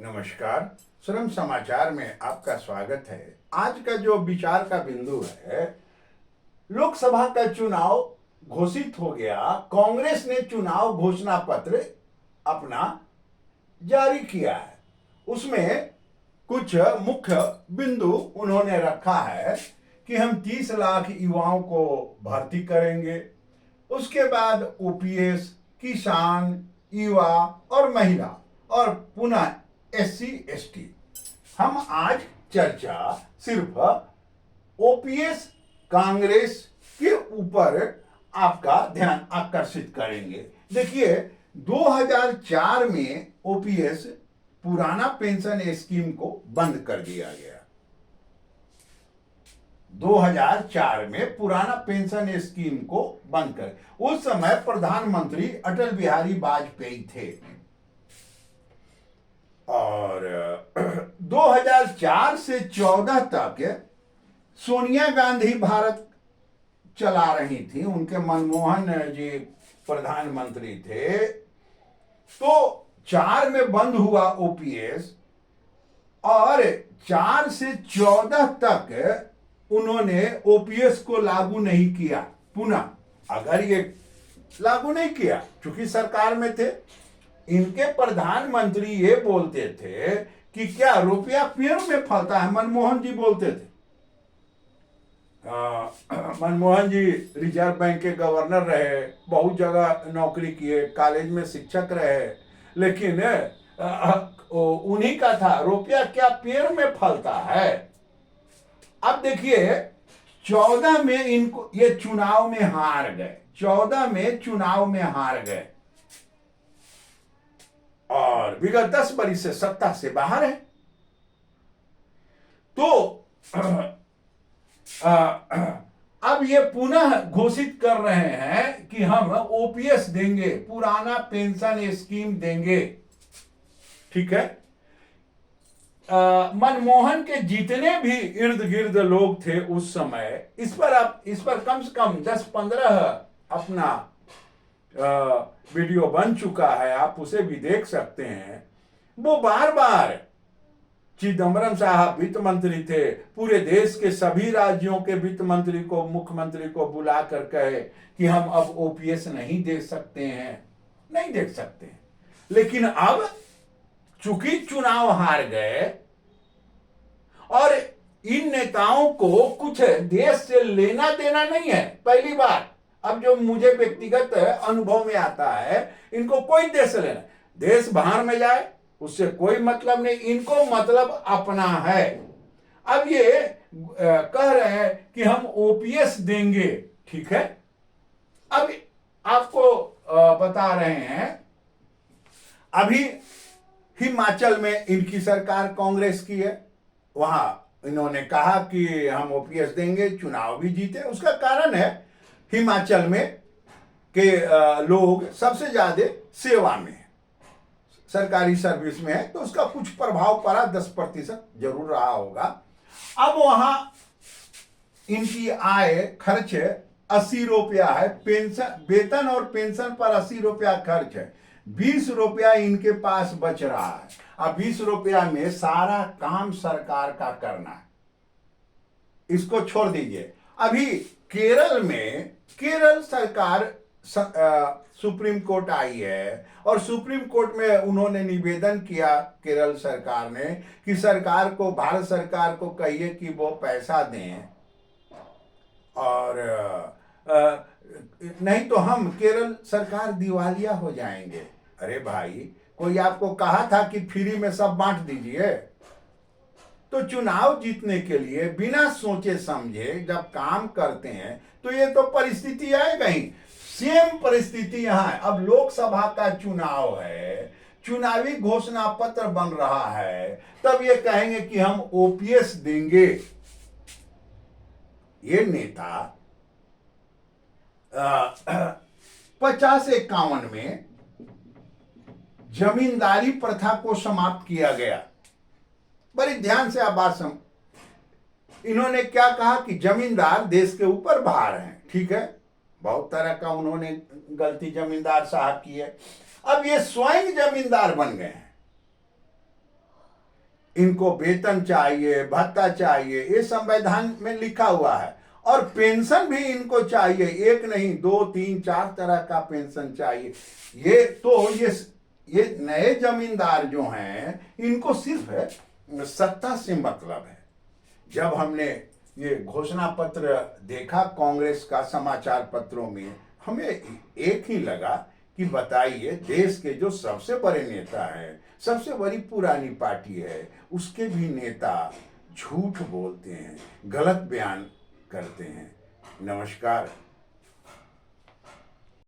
नमस्कार। श्रम समाचार में आपका स्वागत है। आज का जो विचार का बिंदु है, लोकसभा का चुनाव घोषित हो गया। कांग्रेस ने चुनाव घोषणा पत्र अपना जारी किया है। उसमें कुछ मुख्य बिंदु उन्होंने रखा है कि हम 30 लाख युवाओं को भर्ती करेंगे। उसके बाद ओपीएस, किसान, युवा और महिला और पुनः एससी एसटी। हम आज चर्चा सिर्फ ओपीएस कांग्रेस के ऊपर आपका ध्यान आकर्षित करेंगे। देखिए, 2004 में ओपीएस पुराना पेंशन स्कीम को बंद कर दिया गया। 2004 में पुराना पेंशन स्कीम को बंद कर, उस समय प्रधानमंत्री अटल बिहारी वाजपेयी थे और 2004 से 14 तक सोनिया गांधी भारत चला रही थी। उनके मनमोहन जी प्रधानमंत्री थे। तो 4 में बंद हुआ ओपीएस और 4 से 14 तक उन्होंने ओपीएस को लागू नहीं किया। पुनः अगर ये लागू नहीं किया, चूंकि सरकार में थे, इनके प्रधानमंत्री ये बोलते थे कि क्या रुपया पेड़ में फलता है। मनमोहन जी बोलते थे। मनमोहन जी रिजर्व बैंक के गवर्नर रहे, बहुत जगह नौकरी किए, कॉलेज में शिक्षक रहे, लेकिन उन्हीं का था, रुपया क्या पेड़ में फलता है। अब देखिए, 14 में इनको ये चुनाव में हार गए। 14 में चुनाव में हार गए और विगत 10 वर्ष से सत्ता से बाहर है। तो अब ये पुनः घोषित कर रहे हैं कि हम ओपीएस देंगे, पुराना पेंशन स्कीम देंगे। ठीक है। मनमोहन के जितने भी इर्द गिर्द लोग थे उस समय, इस पर कम से कम 10-15 अपना वीडियो बन चुका है, आप उसे भी देख सकते हैं। वो बार बार, चिदम्बरम साहब वित्त मंत्री थे, पूरे देश के सभी राज्यों के वित्त मंत्री को, मुख्यमंत्री को बुला कर कहे कि हम अब ओपीएस नहीं दे सकते हैं, नहीं दे सकते हैं। लेकिन अब चूंकि चुनाव हार गए और इन नेताओं को कुछ देश से लेना देना नहीं है। पहली बार अब जो मुझे व्यक्तिगत अनुभव में आता है, इनको कोई देश से लेना, देश बाहर में जाए उससे कोई मतलब नहीं, इनको मतलब अपना है। अब ये कह रहे हैं कि हम ओपीएस देंगे। ठीक है। अब आपको बता रहे हैं, अभी हिमाचल में इनकी सरकार कांग्रेस की है, वहां इन्होंने कहा कि हम ओपीएस देंगे, चुनाव भी जीते। उसका कारण है हिमाचल में के लोग सबसे ज्यादा सेवा में, सरकारी सर्विस में है, तो उसका कुछ प्रभाव पड़ा, 10% जरूर रहा होगा। अब वहां इनकी आय खर्च 80 रुपया है, पेंशन, वेतन और पेंशन पर 80 रुपया खर्च है, 20 रुपया इनके पास बच रहा है। अब 20 रुपया में सारा काम सरकार का करना है, इसको छोड़ दीजिए। अभी केरल में, केरल सरकार सुप्रीम कोर्ट आई है और सुप्रीम कोर्ट में उन्होंने निवेदन किया, केरल सरकार ने, कि सरकार को, भारत सरकार को कहिए कि वो पैसा दें और नहीं तो हम, केरल सरकार दिवालिया हो जाएंगे। अरे भाई, कोई आपको कहा था कि फ्री में सब बांट दीजिए? तो चुनाव जीतने के लिए बिना सोचे समझे जब काम करते हैं तो ये तो परिस्थिति आएगा ही। सेम परिस्थिति यहां है। अब लोकसभा का चुनाव है, चुनावी घोषणा पत्र बन रहा है, तब ये कहेंगे कि हम ओपीएस देंगे। ये नेता 50-51 में जमींदारी प्रथा को समाप्त किया गया। बड़ी ध्यान से आप बात समझ। इन्होंने क्या कहा कि जमींदार देश के ऊपर भार हैं। ठीक है, बहुत तरह का उन्होंने गलती जमींदार साहब की है। अब ये स्वयं जमींदार बन गए हैं इनको वेतन चाहिए, भत्ता चाहिए, ये संविधान में लिखा हुआ है। और पेंशन भी इनको चाहिए, एक नहीं 2 3 4 तरह का पेंशन चाहिए। ये तो ये नए जमींदार जो हैं, इनको सिर्फ सत्ता से मतलब है। जब हमने ये घोषणा पत्र देखा कांग्रेस का समाचार पत्रों में, हमें एक ही लगा कि बताइए, देश के जो सबसे बड़े नेता हैं, सबसे बड़ी पुरानी पार्टी है, उसके भी नेता झूठ बोलते हैं, गलत बयान करते हैं। नमस्कार।